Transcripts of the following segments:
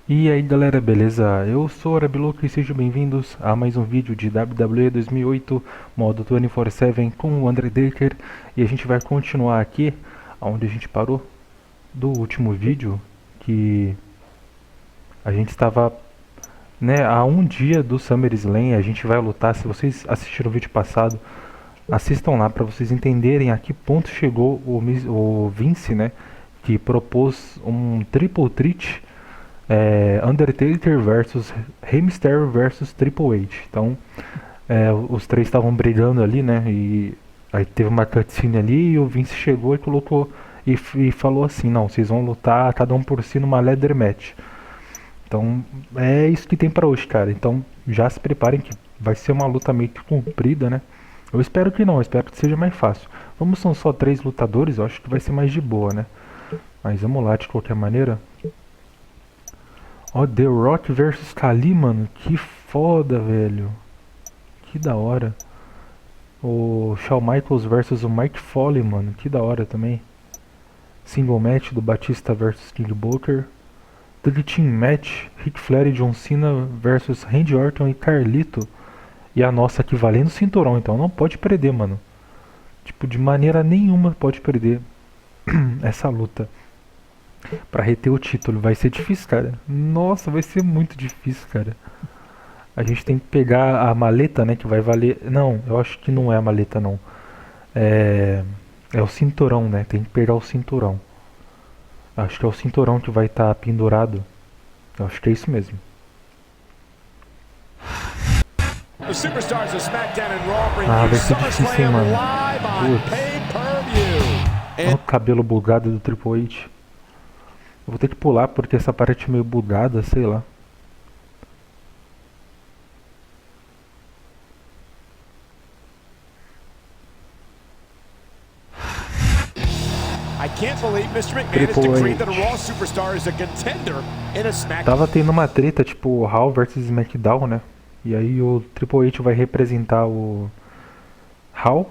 E aí galera, beleza? Eu sou o Arabe Louco e sejam bem-vindos a mais um vídeo de WWE 2008 Modo 24/7 com o Undertaker. E a gente vai continuar aqui onde a gente parou do último vídeo, que a gente estava, né, a um dia do SummerSlam. A gente vai lutar. Se vocês assistiram o vídeo passado, assistam lá para vocês entenderem a que ponto chegou o Vince, né, que propôs um triple threat, Undertaker versus Rey Mysterio versus Triple H. Então, os três estavam brigando ali, né? E aí teve uma cutscene ali e o Vince chegou e colocou e falou assim: não, vocês vão lutar cada um por si numa leather match. Então, é isso que tem pra hoje, cara. Então, já se preparem que vai ser uma luta meio que comprida, né? Eu espero que não, eu espero que seja mais fácil. Como são só 3 lutadores, eu acho que vai ser mais de boa, né? Mas vamos lá de qualquer maneira. Ó, The Rock versus Kali, mano. Que foda, velho. Que da hora. O Shawn Michaels versus o Mike Foley, mano. Que da hora também. Single match do Batista versus King Booker. Tag Team match. Ric Flair e John Cena versus Randy Orton e Carlito. E a nossa aqui valendo cinturão, então não pode perder, mano. Tipo, de maneira nenhuma pode perder essa luta. Pra reter o título, vai ser difícil, cara. Nossa, vai ser muito difícil, cara. A gente tem que pegar a maleta, né, que vai valer... Não, eu acho que não é a maleta, não. É o cinturão, né, tem que pegar o cinturão. Acho que é o cinturão que vai estar pendurado. Eu acho que é isso mesmo. The superstars of SmackDown and Raw bring Ah, you vai ser difícil, hein, SummerSlam mano. live on Putz. pay-per-view. Olha o cabelo bugado do Triple H. Eu vou ter que pular porque essa parte é meio bugada, sei lá. I can't believe Mr. McMahon has Triple decreed H. that a Raw superstar is a contender in a SmackDown. Tava tendo uma treta tipo Raw versus SmackDown, né? E aí o Triple H vai representar o Raw.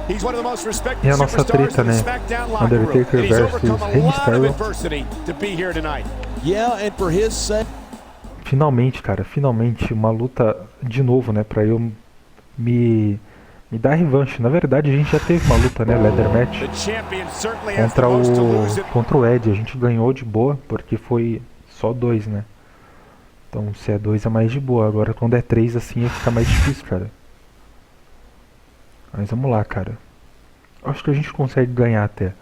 He's one of the most respected E a nossa superstars treta, in the né? SmackDown locker room, Undertaker and he's versus overcome a Rey lot of Mysterio. adversity to be here tonight. Yeah, and for his sake. Finalmente, cara, finalmente uma luta de novo, né? Pra eu me dar revanche. Na verdade, a gente já teve uma luta, né? Leather match The champion certainly has the most to lose. contra o Ed. A gente ganhou de boa porque foi só 2, né? Então, se é 2 é mais de boa. Agora, quando é 3 assim, fica mais difícil, cara. Mas vamos lá, cara. Acho que a gente consegue ganhar até.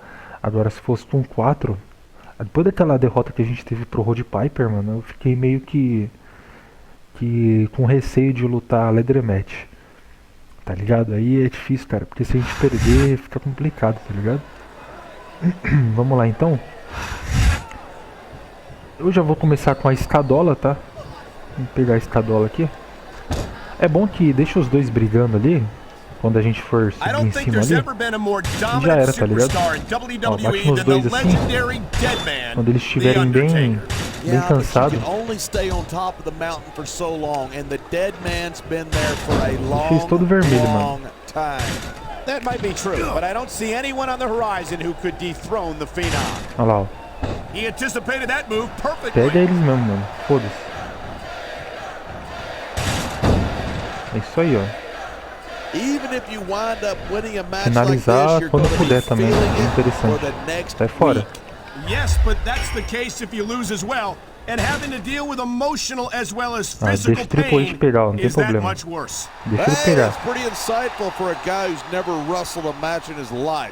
Agora, se fosse com 4, depois daquela derrota que a gente teve pro Roddy Piper, mano, eu fiquei meio que com receio de lutar Leather Match. Tá ligado? Aí é difícil, cara, porque se a gente perder, fica complicado, tá ligado? Vamos lá, então. Eu já vou começar com a escadola, tá? Vamos pegar a escadola aqui. É bom que deixa os dois brigando ali. Quando a gente for I subir em don't think cima there's ali, ever been a more já dominant era, tá ligado? superstar in Ó, bate WWE nos than the dois assim. legendary Deadman, Quando eles The estiverem bem Undertaker. cansados. But you can only stay on top of the mountain for so long, and the dead man's been there for a long, fez todo vermelho, mano. long time. That might be true, but I don't see anyone on the horizon who could dethrone the Phenom. Olha lá, ó. He anticipated that move Pega perfectly. eles mesmo, mano. Foda-se. É isso aí, ó. Even if you wind up winning a match like Finalizar this, you're quando gonna be puder também, feeling é it for interessante. the next Sai fora. week. Yes, but that's the case if you lose as well, and having to deal with emotional as well as Ah, physical deixa o Triple H pain pegar, não tem is that problema. much worse. Deixa ele Hey, pegar. that's pretty insightful for a guy who's never wrestled a match in his life.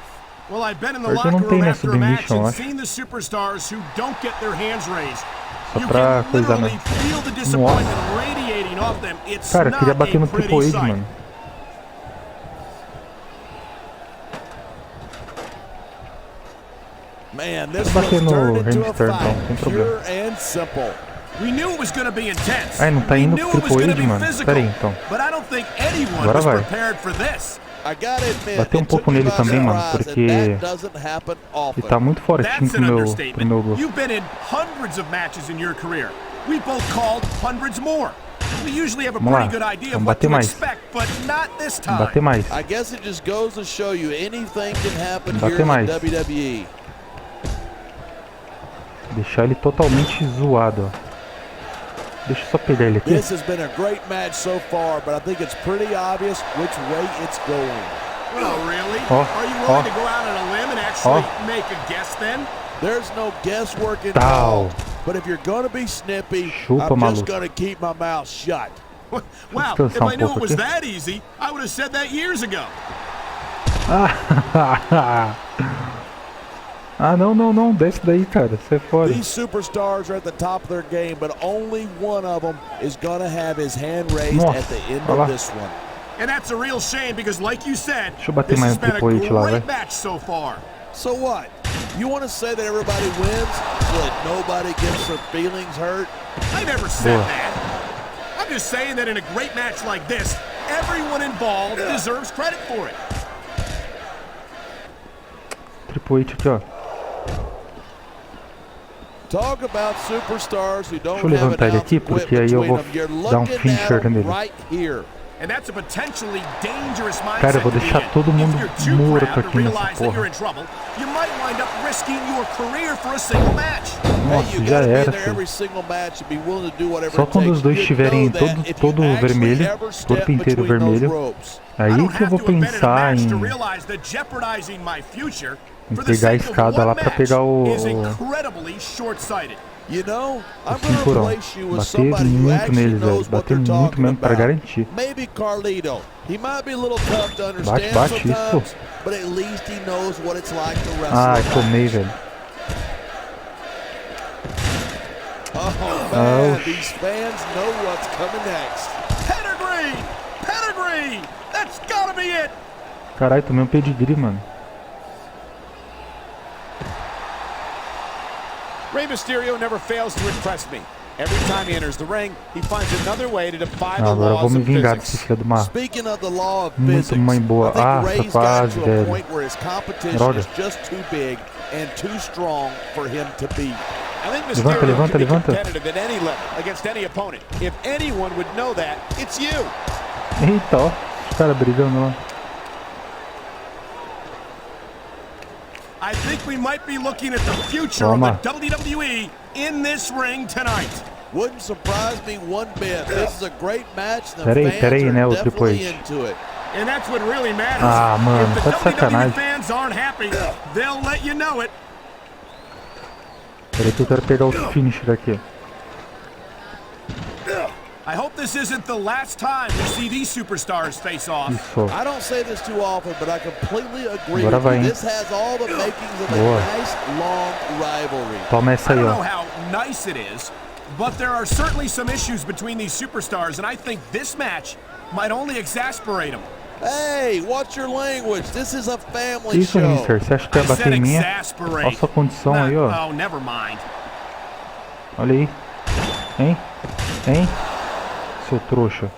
Well, I've been in the Pior que locker não tem, room né, after a match submission, eu and acho. seen the superstars who don't get their hands raised. Só You pra can coisar, literally né? feel the disappointment radiating off them. It's Cara, not queria bater a no pretty Triple H, sight. mano. Man, this Vou bater one's no turned into a hamster, então, fight, sem pure problema. and simple. We knew it was going to be intense. Ai, não tá We indo knew pro it was Triple going H, to be mano. physical. Pera aí, então. But I don't think anyone Agora was vai. prepared for this. I gotta admit, Bateu it pouco took me nele by também, mano, surprise, porque and that doesn't happen often. ele tá muito fortinho That's pro an meu understatement. gosto. You've been in hundreds of matches in your career. We both called hundreds more. We usually have a Vamos lá. pretty good idea of Vamos what bater to mais. expect, but not this time. Bater mais. I guess it just goes to show you anything can happen Bater here in mais. WWE. Deixar ele totalmente zoado, ó. Deixa eu só pegar ele aqui. This has been a great match so far, but I think it's pretty obvious which way it's going. Oh, really? Oh, Are you willing to go out on a limb and actually make a guess then? There's no guesswork Tal. involved. But if you're going to be snippy, Chupa, I'm just maluco. going to keep my mouth shut. Wow, if I knew it was that easy, I would have said that years ago. Ah, não, desce daí, cara, sai fora. These superstars are at the top of their game, but only one of them is going to have his hand raised at the end of this one. And that's a real shame because, like you said, Deixa eu bater this mais has been a Triple H lá, vai. great match so far. So what? You want to say that everybody wins so that nobody gets their feelings hurt? I never said that. I'm just saying that in a great match like this, everyone involved deserves credit for it. Triple H aqui, ó. Talk about superstars who don't Deixa eu levantar ele aqui, porque aí eu vou dar um finisher nele. Right here. And that's a potentially dangerous mindset. Cara, eu vou deixar todo mundo morto aqui nessa porra. You might wind up risking your career for a single match. Nossa, já era, filho. Só quando os dois estiverem todo vermelho, corpo inteiro vermelho, aí que eu vou pensar em pegar a escada lá pra pegar o cinturão. Bater muito neles, velho. Bater muito mesmo pra garantir. Bate, isso. Ai, tomei, velho. Man, these fans know what's coming next. Pedigree! That's gotta be it! Caralho, tomei um pedigree, mano. Rey Mysterio never fails to impress me. Every time he enters the ring, he finds another way to defy the Agora laws vou me of vingar desse physics. filho do mar. Speaking of the law of Muito physics, mãe boa. I think Ah, Rey's tá got quase, to a velho. point where his competition Droga. is just too big and too strong for him to beat. I think Levanta, Mysterio levanta, can be levanta. competitive at any level against any opponent. If anyone would know that, it's you. Eita, ó. Os caras brigando lá. I think we might be looking at the future Toma. of the WWE in this ring tonight. Wouldn't surprise me one bit. This is a great match. The Peraí, fans né, are o Triple definitely H. into it. And that's what really matters. Ah, mano, if tá the de WWE sacanagem. fans aren't happy, they'll let you know it. Peraí que eu quero pegar o finisher aqui. I hope this isn't the last time we see these superstars face off. Isso. I don't say this too often, but I completely agree Agora with vai, you. hein? This has all the makings of Boa. a nice, long rivalry. Toma essa I aí, don't know ó. how nice it is, but there are certainly some issues between these superstars, and I think this match might only exasperate them. Hey, watch your language. This is a family Isso, show. mister. Você acha que I vai bater said em mim? Olha a exasperate. sua condição aí, ó. Oh, never mind. Olha aí. Hein? Hein? Seu trouxa.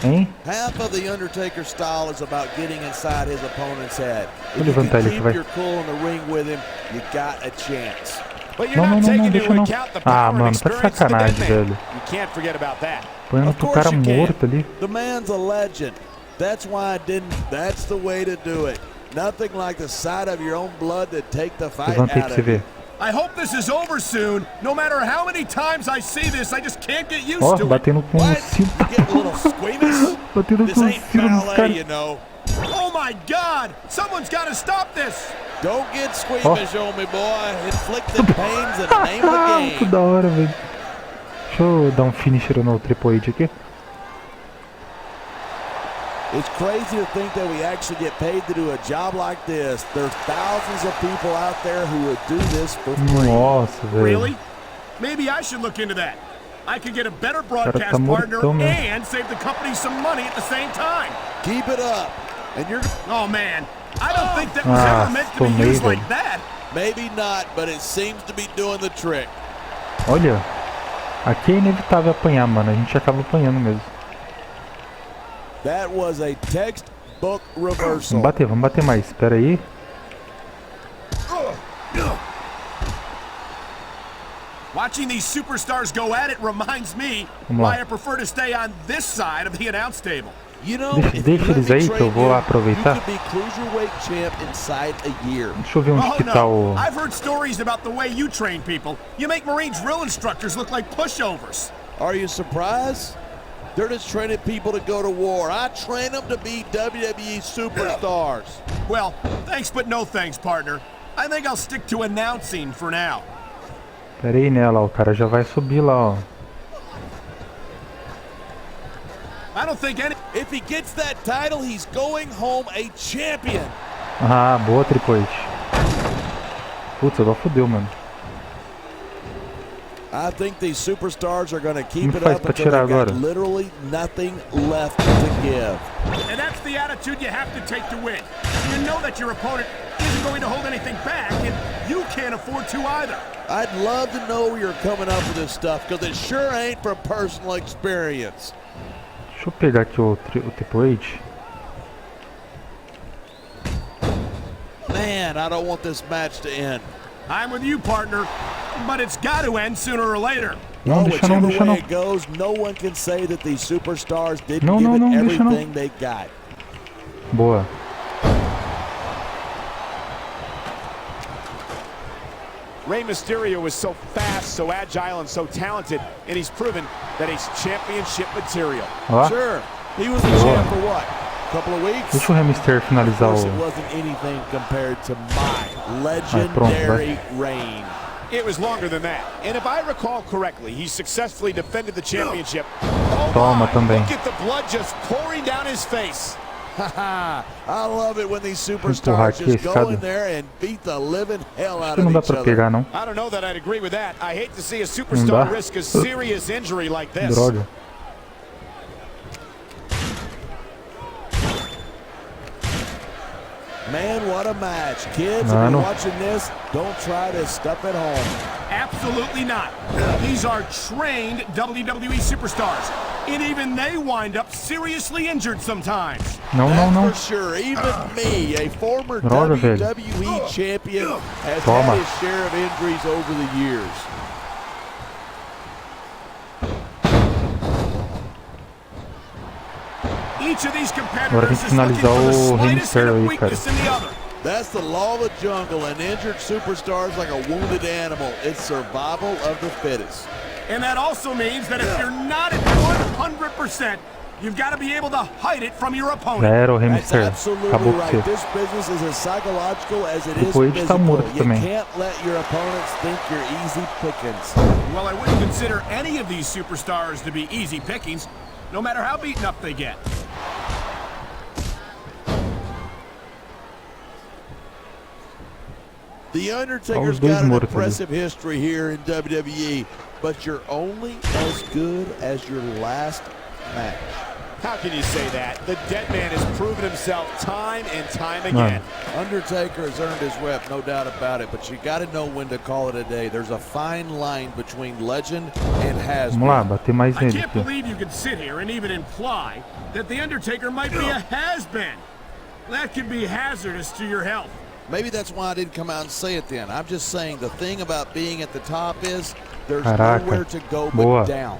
Hein? Half of the Undertaker style is about getting inside his opponent's head. Vou If you levantar can ele aqui, keep vai. your cool in the ring with him, you got a chance. But you're Não, not não, taking deixa into não. account the Ah, power and mano, tá de experience of the sacanagem, dead man. velho. You can't forget about that. Põe Of pro course cara you can. morto ali. The man's a legend. That's why I didn't. That's the way to do it. Nothing like the sight of your own blood to take the fight Levanta aí out pra você of you. ver. I hope this is over soon. No matter how many times I see this, I just can't get used Ó, to it. batendo com o What? cinto. You get a little squeamish? Batendo This com o ain't cinto nos ballet, caras. you know. Oh my God! Someone's got to stop this. Don't get squeamish on me, boy. Inflicted pain's the name of the Ah, muito game. da hora, velho. Deixa eu dar um finisher no Triple H aqui. It's crazy to think that we actually get paid to do a job like this. There's thousands of people out there who would do this for free. Nossa, velho. Really? Maybe I should look into that. I could get a better Cara, broadcast tá partner mortão, meu. and save the company some money at the same time. Keep it up. And you're Oh man, I don't think that was Ah, ever meant to be tomei, used velho. like that. maybe not, but it seems to be doing the trick. Olha, aqui é inevitável apanhar, mano. A gente acaba apanhando mesmo. That was a textbook reversal. Vamos bater mais. Espera aí. Watching these superstars go at it reminds me Vamos lá. why I prefer to stay on this side of the announce table. You know, Deixa eles aí que eu vou lá aproveitar. Deixa eu ver onde que tá o... I've heard stories about the way you train people. You make Marine drill instructors look like pushovers. Are you surprised? They're just training people to go to war. I train them to be WWE superstars. Well, thanks but no thanks, partner. I think I'll stick to announcing for now. Pera aí, né, lá, o cara já vai subir lá, ó. I don't think any... If he gets that title, he's going home a champion. Ah, boa, Triple H. Putz, agora fodeu, mano. I think these superstars are going to keep it faz up pra until tirar they've got agora? literally nothing left to give. And that's the attitude you have to take to win. You know that your opponent isn't going to hold anything back, and you can't afford to either. I'd love to know where you're coming up with this stuff, because it sure ain't from personal experience. Deixa eu pegar aqui o Triple H. Man, I don't want this match to end. I'm with you, partner, but it's got to end sooner or later. Não, deixa não, Whichever deixa way não. it goes, no one can say that these superstars didn't Não, give não, it não, deixa não. everything they got. Boa. Rey Mysterio is so fast, so agile, and so talented, and he's proven that he's championship material. Ó, Sure, he was the champ for what? A couple of weeks? deixa o Rey Mysterio Of finalizar course, it o... wasn't anything compared to my pronto, legendary reign. It was longer than that. And if I recall correctly, he successfully defended the championship. Oh Toma my, também. look at the blood just pouring down his face. I love it when these empurrar superstars aqui a just go escada. in there and beat the living hell Acho out que of não dá each pra other. pegar, não. I don't know that I'd agree with that. I hate to see a Não superstar dá. risk a serious injury like this. Droga. Man, what a match. Kids, if Mano. you're watching this, don't try this stuff at home. Absolutely not. These are trained WWE superstars, and even they wind up seriously injured sometimes. Não, não, That's não. for sure. Even me, a former Droga, velho. WWE champion, has Toma. had his share of injuries over the years. Each of these Agora tem competitors que is looking finalizar for the o Rey slightest hint Mysterio of aí, cara. weakness in the other. That's the law of the jungle. An injured superstar is like a wounded animal. It's survival of the fittest. And that also means that if you're not at 100%, you've got to be able to hide it from your Já opponent. era o Rey That's Mysterio. absolutely Acabou com right. você. This business is as psychological as it is Triple H tá physical. morto You também. can't let your opponents think you're easy pickings. Well, I wouldn't consider any of these superstars to be easy pickings, no matter how beaten up they get. The Só Undertaker's os dois got an mortos ali. impressive history here in WWE, but you're only as good as your last match. How can you say that? The dead man has proven himself time and time again. Undertaker has earned his rep, no doubt about it, but you got to know when to call it a day. There's a fine line between legend and has Vamos lá, been. bater mais I nele can't aqui. believe you could sit here and even imply that The Undertaker might be a has-been. That could be hazardous to your health. Maybe that's why I didn't come out and say it then. I'm just saying the thing about being at the top is there's Caraca. nowhere to go but Boa. down.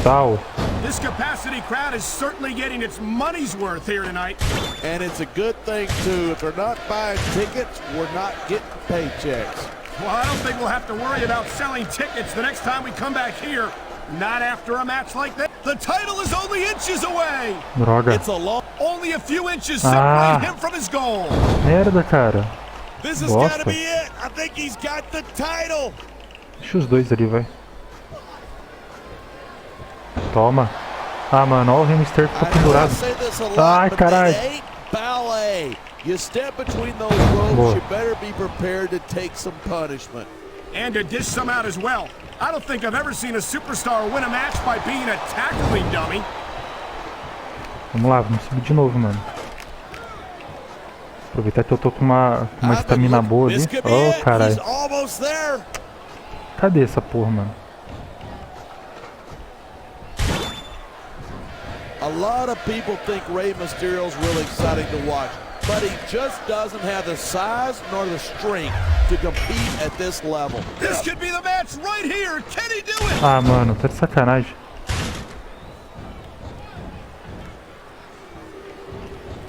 Tal. This capacity crowd is certainly getting its money's worth here tonight. And it's a good thing, too. If they're not buying tickets, we're not getting paychecks. Well, I don't think we'll have to worry about selling tickets the next time we come back here. Not after a match like that. The title is only inches away. Droga. It's a long... Only a few inches separate Ah. him from his goal. Merda, cara. This has Bosta. got to be it. I think he's got the title. Deixa os dois ali, vai. Toma. Ah, mano, olha o Rey Mysterio ficou I know I pendurado. say this a lot, Ai, but caralho. it ain't ballet. You step between those ropes, Boa. you better be prepared to take some punishment. And to dish some out as well. I don't think I've ever seen a superstar win a match by being a tackling dummy. Vamos lá, vamos subir de novo, mano. Aproveitar que eu tô com uma estamina boa ali. This could be Oh, it. caralho. He's almost there. Cadê essa porra, mano? A lot of people think Rey Mysterio's really exciting to watch. but he just doesn't have the size nor the strength to compete at this level. This could be the match right here. Can he do it? Ah, mano, tá de sacanagem.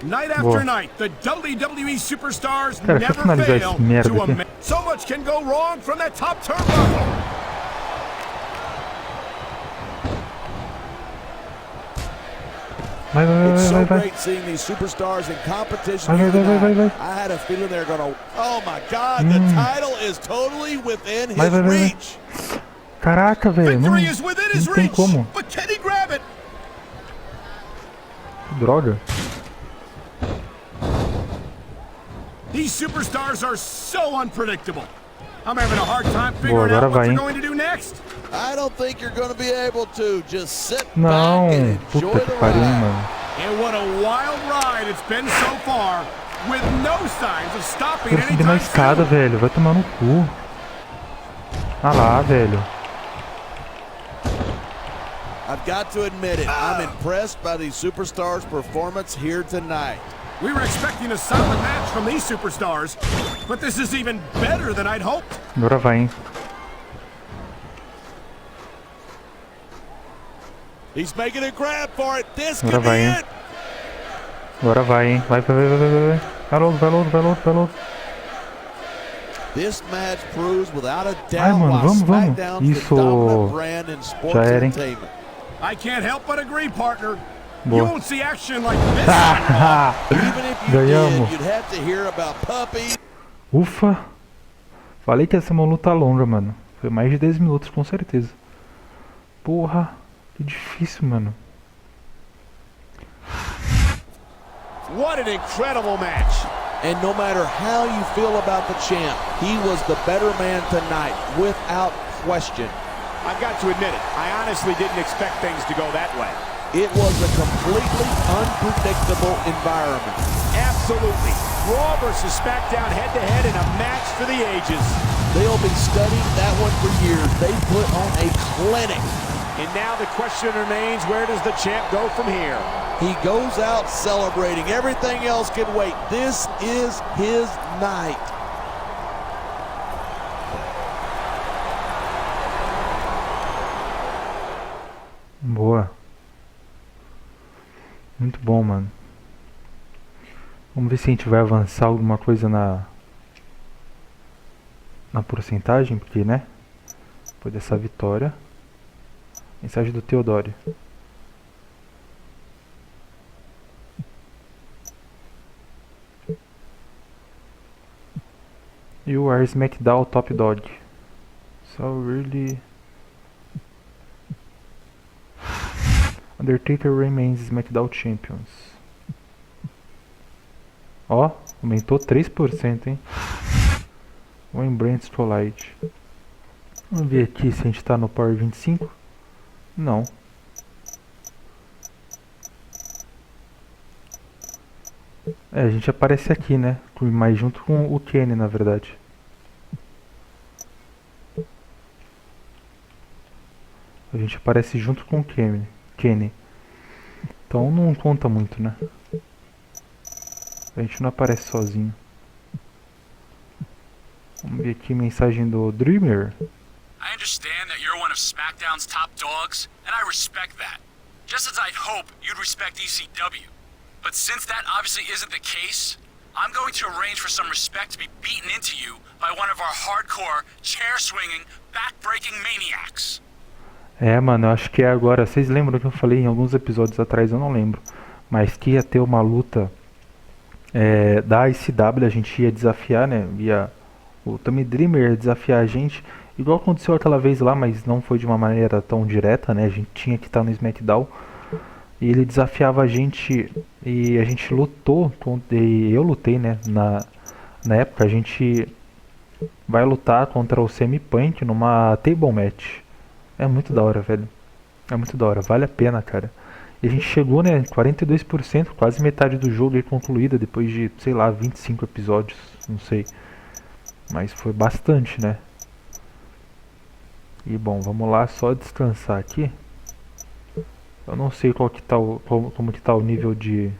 Night after night, the WWE superstars Cara, deixa eu never finalizar fail esse merda to aqui. amaze. So much can go wrong from that top turnbuckle. Vai, It's so vai, vai. great seeing these superstars in competition Vai, here vai, vai, vai, tonight. vai. I had a feeling they're gonna. Oh my God! The title is totally within his Vai, vai, vai, vai. reach. Caraca, velho. Não, Victory is within his não tem reach, como. but can he grab it? Droga. These superstars are so unpredictable. I'm having a hard time Boa, figuring agora out what vai, they're hein. going to do next. I don't think you're going to be able to. Just sit Não, back and enjoy puta que the pariu, ride. mano. And what a wild ride it's been so far, with no signs of stopping Quero subir na anytime escada, soon. velho. Vai tomar no cu. Ah lá, velho. I've got to admit it. I'm impressed by these superstars' performance here tonight. We were expecting a solid match from these superstars, but this is even better than I'd hoped. Agora vai, hein. He's making a grab for it. This Agora could be vai, hein. it. Agora vai, hein. Vai, vai, vai, vai, vai, vai. Vai logo, vai logo, vai logo, vai logo. This match proves without a Ai, doubt mano, why vamos, vamos. SmackDown's the Isso. dominant brand in sports Já era, hein. entertainment. I can't help but agree, partner. You Boa. won't see action like this anymore. Even if you Ganhamos. did, you'd have to hear about puppies. Ufa. Falei que ia ser uma luta longa, mano. Foi mais de 10 minutos, com certeza. Porra. Que difícil, mano. What an incredible match. And no matter how you feel about the champ, he was the better man tonight, without question. I've got to admit it, I honestly didn't expect things to go that way. It was a completely unpredictable environment. Absolutely. Raw versus SmackDown head-to-head in a match for the ages. They'll be studying that one for years. They put on a clinic. And now the question remains, where does the champ go from here? He goes out celebrating. Everything else can wait. This is his night. Boa. Muito bom, mano. Vamos ver se a gente vai avançar alguma coisa na porcentagem, porque, né? Depois dessa vitória. Mensagem do Teodoro. You are SmackDown top dog. So really... Undertaker remains SmackDown Champions. Ó, aumentou 3%, hein? When Brands Collide. Vamos ver aqui se a gente tá no Power 25. Não. É, a gente aparece aqui, né? Mas junto com o Kenny, na verdade. A gente aparece junto com o Kenny. Então não conta muito, né? A gente não aparece sozinho. Vamos ver aqui mensagem do Dreamer. I understand that you're one of SmackDown's top dogs, and I respect that. Just as I'd hope you'd respect ECW. But since that obviously isn't the case, I'm going to arrange for some respect to be beaten into you by one of our hardcore, chair-swinging, back-breaking maniacs. É, mano, eu acho que é agora. Vocês lembram que eu falei em alguns episódios atrás, eu não lembro. Mas que ia ter uma luta da ICW, a gente ia desafiar, né? O Tommy Dreamer ia desafiar a gente. Igual aconteceu aquela vez lá, mas não foi de uma maneira tão direta, né? A gente tinha que estar no SmackDown. E ele desafiava a gente e a gente lutou, e eu lutei, né? Na época a gente vai lutar contra o Semi-Punk numa table match. É muito da hora, velho. É muito da hora, vale a pena, cara. E a gente chegou, né, 42%, quase metade do jogo aí concluída depois de, sei lá, 25 episódios, não sei. Mas foi bastante, né? E bom, vamos lá, só descansar aqui. Eu não sei qual que tá como que tá o nível de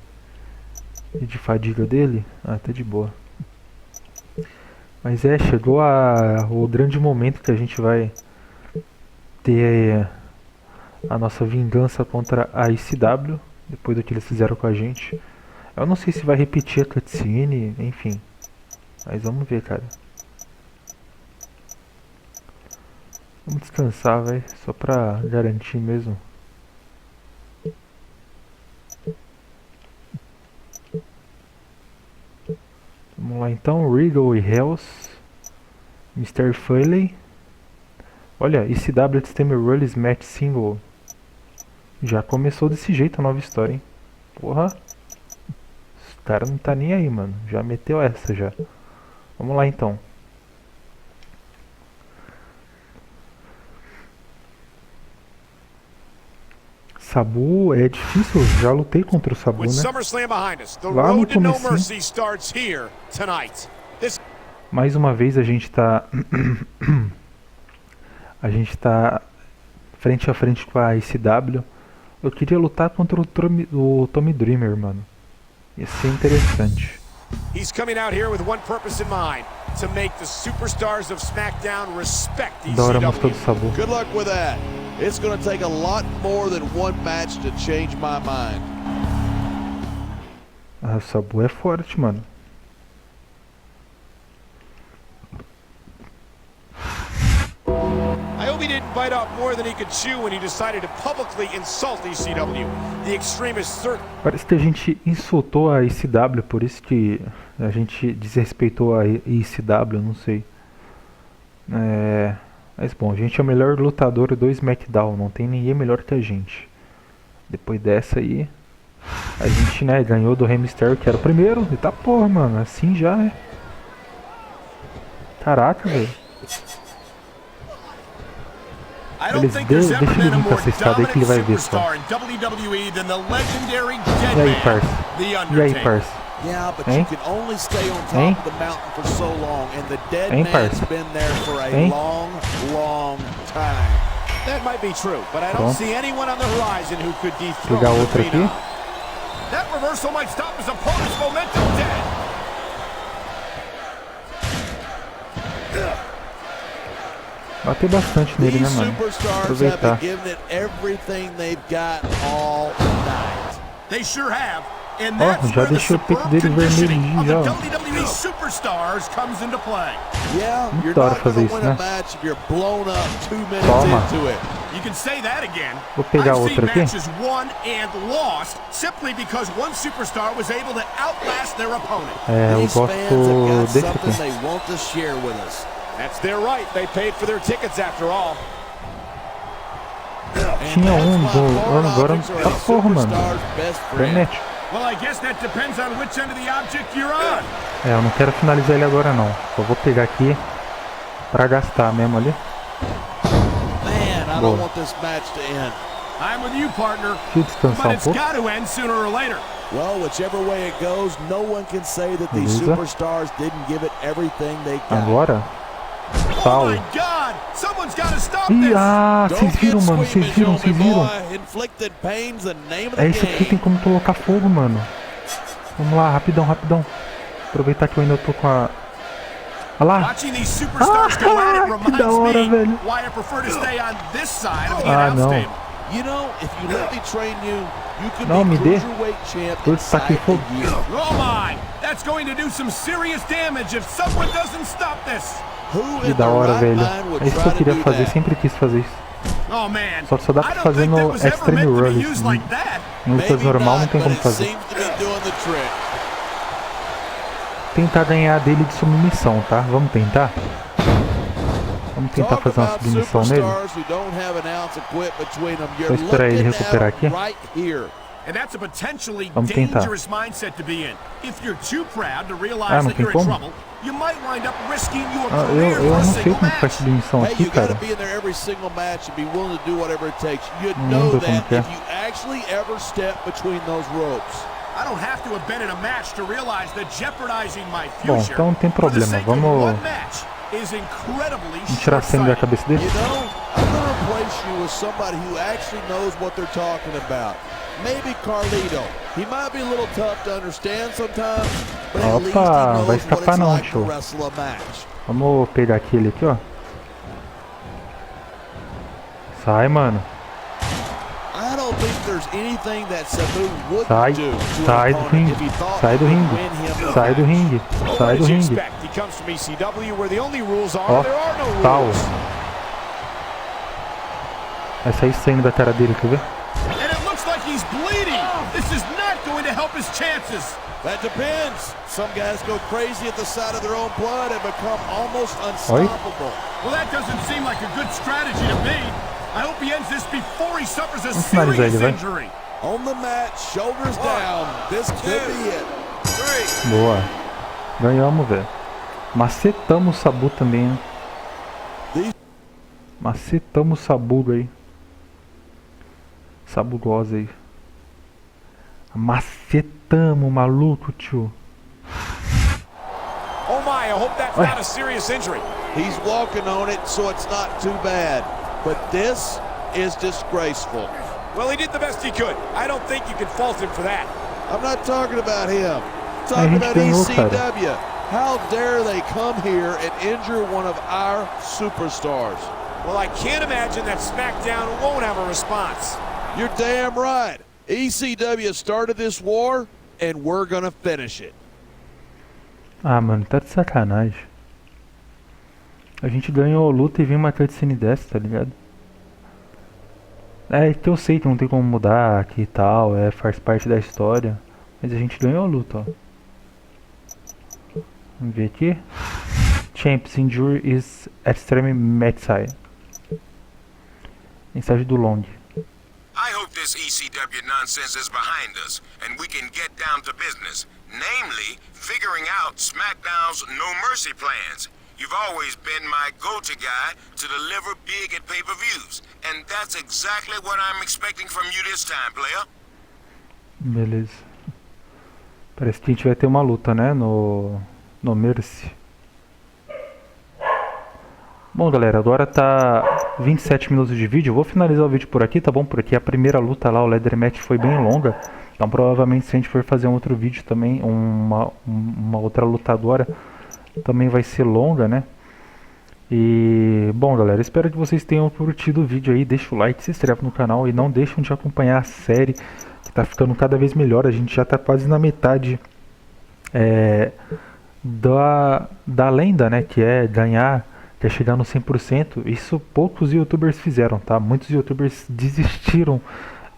E de fadiga dele? Ah, tá de boa. Mas chegou o grande momento que a gente vai ter a nossa vingança contra a ICW, depois do que eles fizeram com a gente. Eu não sei se vai repetir a cutscene, enfim. Mas vamos ver, cara. Vamos descansar, velho, só pra garantir mesmo. Vamos lá então, Regal e Hells, Mr. Foley. Olha, ECW Extreme Rules Match Single. Já começou desse jeito a nova história, hein? Porra. Os caras não tá nem aí, mano. Já meteu essa já. Vamos lá então. Sabu é difícil, já lutei contra o Sabu, né? Lá no comecinho. Mais uma vez a gente tá frente a frente com a ICW. Eu queria lutar contra o Tommy Dreamer, mano. Ia ser interessante. He's coming out here with one purpose in mind, to make the superstars of SmackDown respect Da hora a música ECW. do Sabu. Good luck with that. It's going to take a lot more than one match to change my mind. Ah, o Sabu é forte, mano. I hope he didn't bite off more than he could chew when he decided to publicly insult ECW. The extremists certainly. Parece que a gente insultou a ICW, por isso que a gente desrespeitou a ICW, não sei. Mas bom, a gente é o melhor lutador do SmackDown, não tem ninguém melhor que a gente. Depois dessa aí, a gente, né, ganhou do Rey Mysterio, que era o primeiro. E tá porra, mano, assim já é. Caraca, velho. Deixa ele vir com essa escada aí que ele vai ver só. E aí, parça? E aí, parça? Yeah, but you can only stay on top of the mountain for so long, and the dead man's been there for a long, long time. That might be true, but I don't see anyone on the horizon who could dethrone Pegar the outra aqui. Phenom. That reversal might stop his opponent's momentum dead. Bater bastante nele, né, These mano? superstars have Aproveitar. been giving it everything they've got all night. They sure have. And Ó, that's já where the deixei o peito superb dele conditioning vermelhinho of já, the ó. WWE superstars comes into play. Yeah, you're da hora not fazer going to isso, win a né? match if you're blown up 2 minutes Toma. into it. You can say that again. Vou pegar I've seen outra aqui. matches won and lost simply because one superstar was able to outlast their opponent. Eu These fans have gosto got desse something aqui. they want to share with us. That's their right. They paid for their tickets after all. Tinha agora tá porra, mano. Promete. Well, I guess that depends on which end of the object you're on. Eu não quero finalizar ele agora não. Só vou pegar aqui pra gastar mesmo ali. Man, I Boa. don't want this match to end. I'm with you, partner. Deixa eu descansar But um it's pouco. got to end sooner or later. Well, whichever way it goes, no one can say that these Beleza. superstars didn't give it everything they got. Agora. Oh Pau. my God! Someone's got to stop Ih, this. vocês viram, mano? Vocês viram? Vocês viram? Inflicted pain's the name of É the isso aqui, game. tem como colocar fogo, mano. Vamos lá, rapidão, rapidão. Aproveitar que eu ainda tô com a... Olha lá. Watching these superstars go at it que reminds da hora, me velho. why I prefer to stay on this side of the Ah, announce não. table. You know, if you let me train you, you can Não, be me dê. cruiserweight champ Eu destaquei inside fogo. a year. Oh my! That's going to do some serious damage if someone doesn't stop this. Who Que in da their hora, right velho. mind would É isso que try eu to queria do fazer, that? sempre quis fazer isso. Oh man! Só dá I pra don't fazer think that no was ever Extreme meant to be Rules. used like that. No lutas Maybe normal não not, tem como but it fazer. seems to be doing the trick. Tentar ganhar dele de submissão, tá? Vamos tentar? Vamos tentar Talk fazer uma about submissão nele? superstars who don't have an ounce of quit between them. You're Vou esperar ele looking at recuperar them aqui. right here. And that's a potentially Vamos tentar. dangerous mindset to be in. If you're too proud to Ah, realize não that tem you're in como? trouble, you might wind up risking your Ah, career eu for a não sei single como faz match. submissão Hey, aqui, you gotta cara. be in there every single match and be willing to do whatever it takes. You Não know lembro como that que é. if you actually ever step between those ropes. I don't have to have been in a match to realize that jeopardizing my Bom, future então não tem for the problema. sake of Vamos one match is incredibly tirar sangue da short-sighted. cabeça dele. You know, I'm gonna replace you with somebody who actually knows what they're talking about. maybe Carlito. He might be a little tough to understand sometimes, but at least he Opa, vai knows what escapar it's não, like to show. wrestle a match. Vamos pegar aquele aqui, ó. Sai, mano. I don't think there's anything that Sabu would Sai, do to sai an do opponent ringue, if he thought sai he do could ringue, win him the sai do match. ringue, Well, sai what do did you ringue. expect? He comes from ECW where the only rules are Ó, there are no tal. rules. Vai sair sangue da cara dele, quer ver? And it looks like he's bleeding. This is not going to help his chances. That depends. Some guys go crazy at the sight of their own blood and become almost unstoppable. Well, that doesn't seem like a good strategy to me. I hope he ends this before he suffers a finalizar serious ele, vai. injury. On the mat, shoulders down. This could be it. Boa. Ganhamos, velho. Macetamos o Sabu também, hein? Macetamos o Sabu aí. Sabugosa aí. Macetamos, maluco, tio. Oh my, I hope that's Oi. not a serious injury. He's walking on it, so it's not too bad. But this is disgraceful. Well, he did the best he could. I don't think you can fault him for that. I'm not talking about him. I'm talking about ganhou, cara. ECW. How dare they come here and injure one of our superstars? Well, I can't imagine that SmackDown won't have a response. You're damn right. ECW started this war, and we're gonna finish it. Ah, mano, tá de sacanagem. A gente ganhou a luta e vem uma cutscene dessa, tá ligado? É que eu sei que não tem como mudar aqui e tal, faz parte da história. Mas a gente ganhou a luta, ó. Vamos ver aqui. Champs injury is extreme medicine. Mensagem do Long. I hope this ECW nonsense is behind us, and we can get down to business. Namely, figuring out SmackDown's No Mercy plans. You've always been my go-to guy to deliver big at pay-per-views, and that's exactly what I'm expecting from you this time, player. Beleza. Parece que a gente vai ter uma luta, né? No Mercy. Bom, galera, agora tá 27 minutos de vídeo. Eu vou finalizar o vídeo por aqui, tá bom? Porque a primeira luta lá, o Leather Match, foi bem longa. Então, provavelmente, se a gente for fazer um outro vídeo também, uma outra luta agora, também vai ser longa, né? E, bom, galera, espero que vocês tenham curtido o vídeo aí. Deixa o like, se inscreve no canal e não deixem de acompanhar a série, que tá ficando cada vez melhor. A gente já tá quase na metade da lenda, né? Que é ganhar, que é chegar no 100%. Isso poucos youtubers fizeram, tá? Muitos youtubers desistiram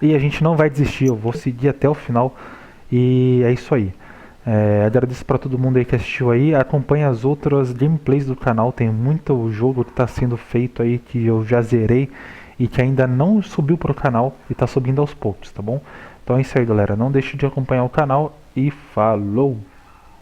e a gente não vai desistir. Eu vou seguir até o final e é isso aí. Agradeço para todo mundo aí que assistiu aí. Acompanhe as outras gameplays do canal. Tem muito jogo que está sendo feito aí que eu já zerei e que ainda não subiu para o canal e está subindo aos poucos, tá bom? Então é isso aí, galera. Não deixe de acompanhar o canal e falou!